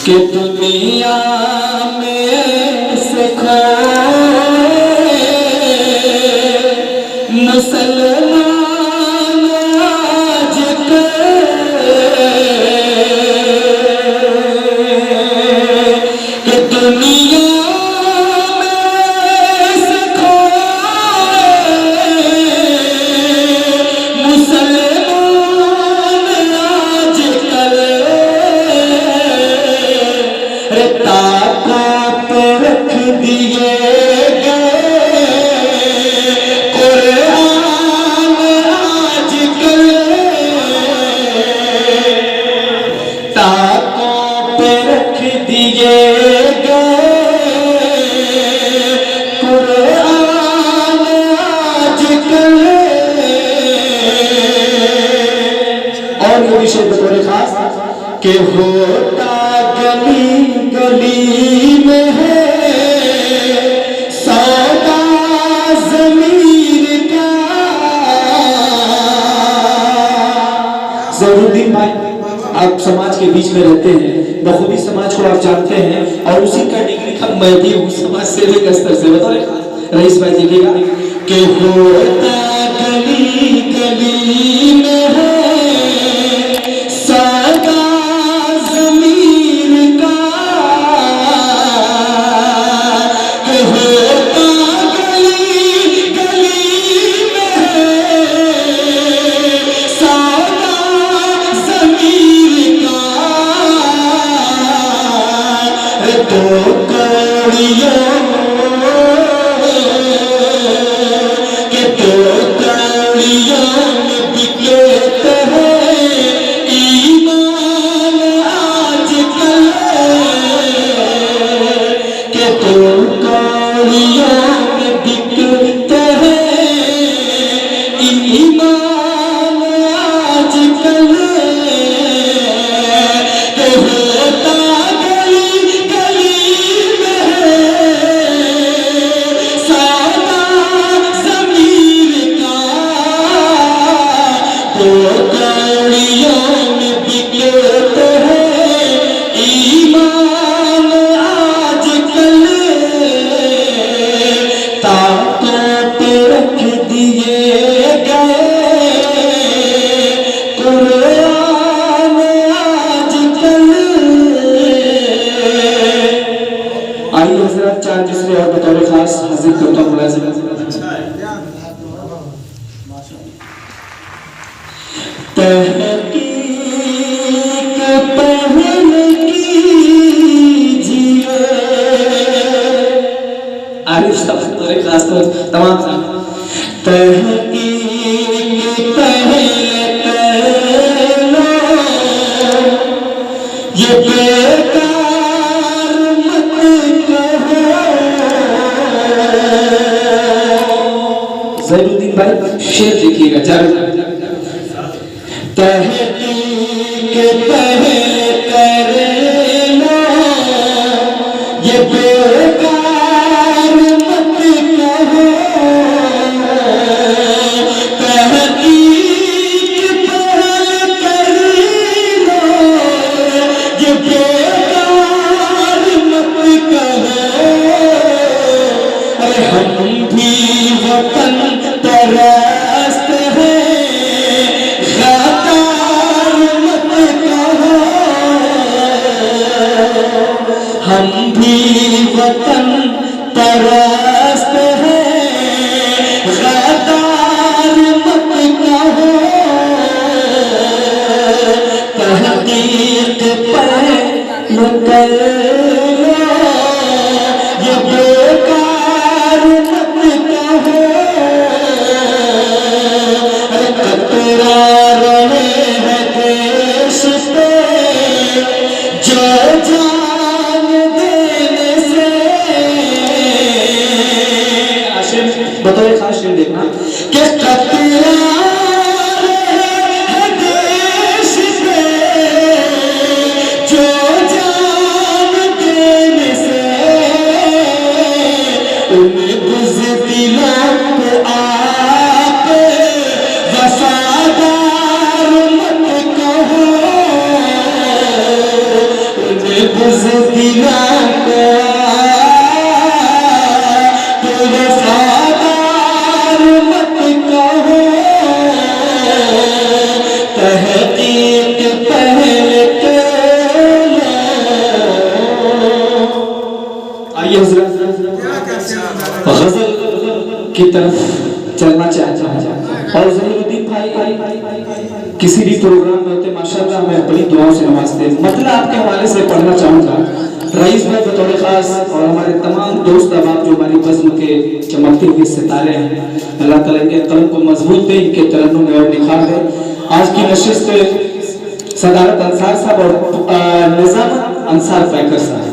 कि दुनिया में से मुसलमान आज कि दुनिया में से मुसलमान आज कल ताकों पे रख दिए दिए गए कुरान आजकल। और ये विषय बतौर खास के होता गली गली में है सौदा ज़मीर का। ज़रूरुद्दीन भाई, आप समाज के बीच में रहते हैं, बखूबी समाज को आप जानते हैं, और उसी कैटेगरी का मैं भी हूँ समाज सेवी के स्तर से। बताओ रईस भाई देखिएगा कि होता गली गली में है सौदा ज़मीर का। कि होता गली गली में है सौदा ज़मीर का। तो कड़ियों के तो कड़ियों में बिकते हैं ईमान आजकल। के तो कड़ियों में बिकते हैं ईमान आजकल। के होता चार तीसरे और बतौर खास हाजिर करता हूँ मुलाजिम। तहकीक पहले कीजिए आरिफ साहब बतौर खास तो तमाम साहब। तहकीक पहले कर लो ये ज़रूरुद्दीन भाई शेर देखिएगा चारों। तहकीक पहले कर लो ये बेकार मत कहो। तहकीक पहले कर लो ये बेकार मत कहो। अरे हम भी वतन परस्त है गद्दार मत कहो। हम भी वतन परस्त है गद्दार मत कहो। तहकीक पर कर लो ये बेकार मत कहो। कतरा रहे हैं देश पे जो जान देने से। आशिर बतौर खास शेर देखना कि कतरा रहे हैं देश पे जो जान देने से। उन बुज़दिलों को आप वफादार मत कहो। बुज़दिला का तो वफादार मत कहो, तहकीक पहले करो। आइए हज़रत गज़ल की तरफ चलना चाहता हूँ। और ज़हीरुद्दीन भाई किसी भी प्रोग्राम में होते माशाल्लाह मैं बड़ी दुआओं से नवाजते हैं। मतलब आपके हवाले से पढ़ना चाहूँगा रईस भाई बतौर खास और हमारे तमाम दोस्त अहबाब जो हमारी बज़्म के चमकते हुए सितारे हैं, अल्लाह ताला इनके कलम को मजबूत दे, इनके तरन्नुम में और निखार दे। आज की नशिस्त सदारत अंसार साहब और निज़ामत अंसार फैकर साहब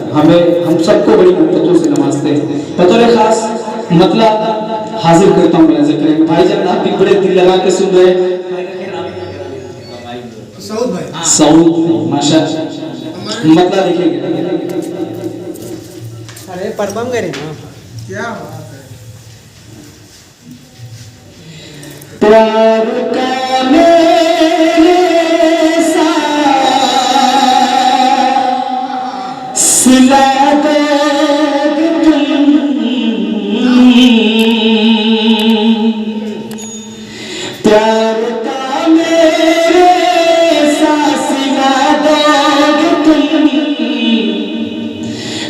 हम सबको बड़ी मोहब्बतों से नवाजते हैं। बतौर खास मतलब हाजिर करता हूँ मुलाज़ा करेंगे भाईजान, आप भी बड़े दिल लगा के सुन रहे हैं। सऊद भाई, सऊद माशाल्लाह मतलब देखेंगे। अरे परफॉर्म करें ना, क्या प्यार का मेरे साथ सिला दोगे तुम, प्यार का मेरे साथ सिला दोगे तुम,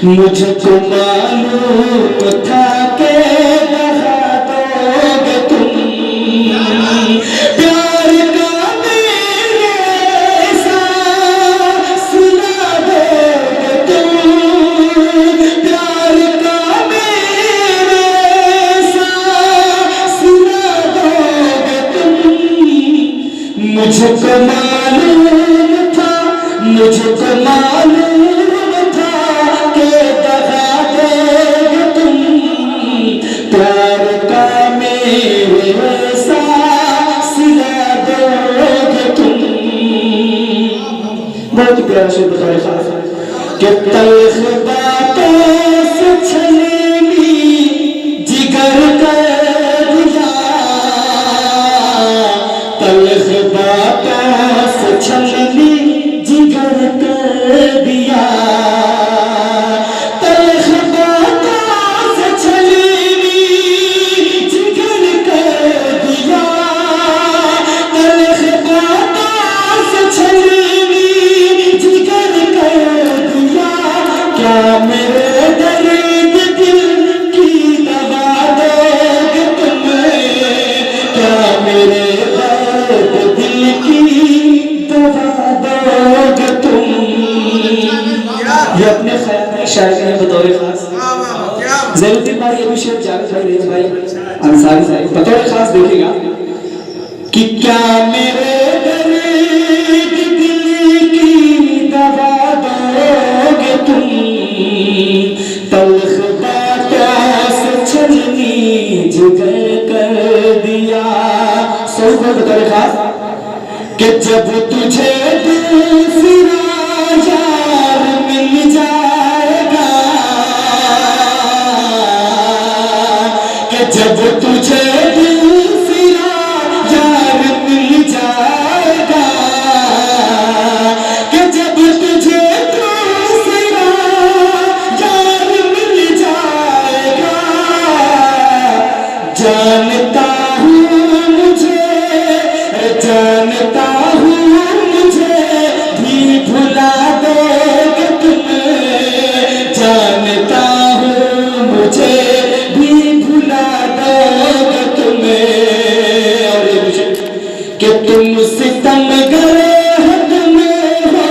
मुझको मालूम था के बहा दोगे तुम। प्यार का मेरे साथ सिला दोगे तुम, प्यार का मेरे साथ सिला दोगे तुम। मुझको मालूम था, मुझको मालूम था के दगा दोगे तुम। प्यार का मेरे साथ सिला दोगे तुम। बहुत प्यारा शेर बतौर खास कि तल्ख बातों से छलेली जिगर कर दिया, तल्ख बातों से छलेली जिगर कर दिया, तल्ख बातों से छलेली जिगर कर दिया, तल्ख बातों से छलेली जिगर कर दिया। क्या मेरे दर्द दिल की दवा दोगे तुम, क्या मेरे दर्द दिल की दवा दोगे तुम। ये अपने ख्याल में शायरी है बतौर खास ज़हीरुद्दीन भाई, अभी शेर जावेद भाई, रईस भाई, अंसारी साहब बतौर खास देखिएगा कि क्या मेरे दर्द दिल की दवा दोगे तुम, तल्ख बातों से छलनी जिगर कर दिया। सौ बतौर खास कि जब तुझे दूसरा यार मिल जाएगा, कि जब तुझे दूसरा यार मिल जाएगा, कि जब तुझे दूसरा यार मिल जाएगा। जानता हूँ मुझे, जानता हूँ मुझे भी भुला दोगे तुम, जानता हूँ मुझे भी भुला दोगे तुम। और ये मुझे कि तुम सितमगर हो, तुम हो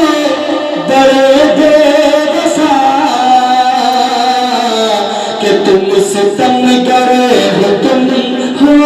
बड़े बेवफा, कि तुम सितमगर हो, तुम हो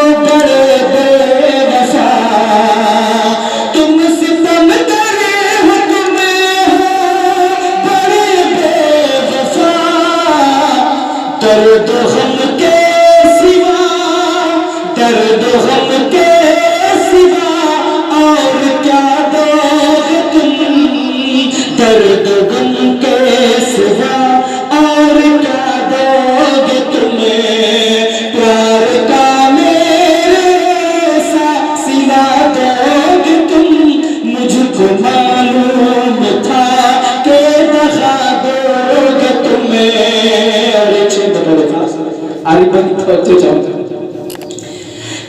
तुम्हारी तवज्जो चाहूंगा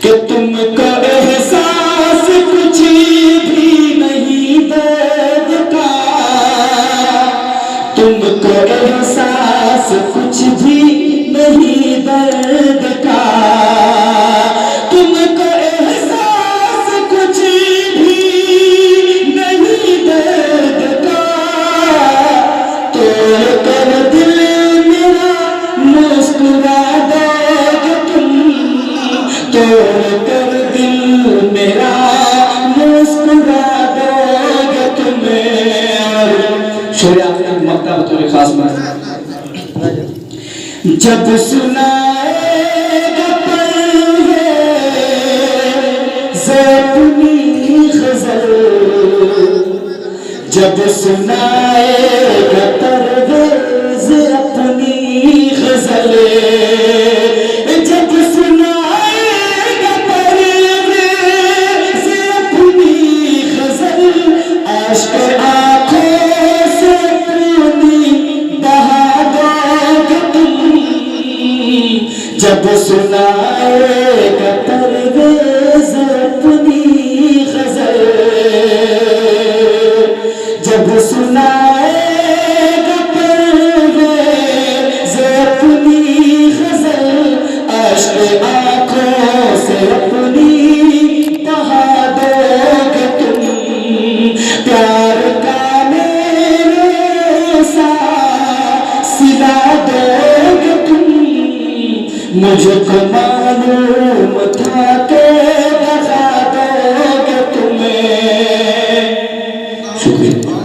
कि तुमको एहसास कुछ भी नहीं दर्द का, तुमको एहसास कुछ भी नहीं दर्द का, तुमको एहसास कुछ भी नहीं दर्द का, तोड़ कर दिल मेरा मुस्कुरा दोगे तुम, तोड़ कर दिल मेरा मुस्कुरा दोगे तुम। शेर आखिरी मक्ता बतौर खास बात, जब सुनाएगा परवेज़ अपनी ग़ज़ल, जब सुनाएगा परवेज़ अपनी ग़ज़ल, जब सुनाएगा परवेज़ अपनी ग़ज़ल, आश्क़ आँखों से अपनी बहा दोगे तुम, जब सुनाएगा परवेज़ अपनी ग़ज़ल, जब सुनाएगा परवेज़ अपनी ग़ज़ल, आश्क़ आँखों से अपनी बहा दोगे तुम, प्यार का मेरे साथ सिला दोगे तुम, मुझको मालूम था कि दगा दोगे तुम्हें। शुक्रिया।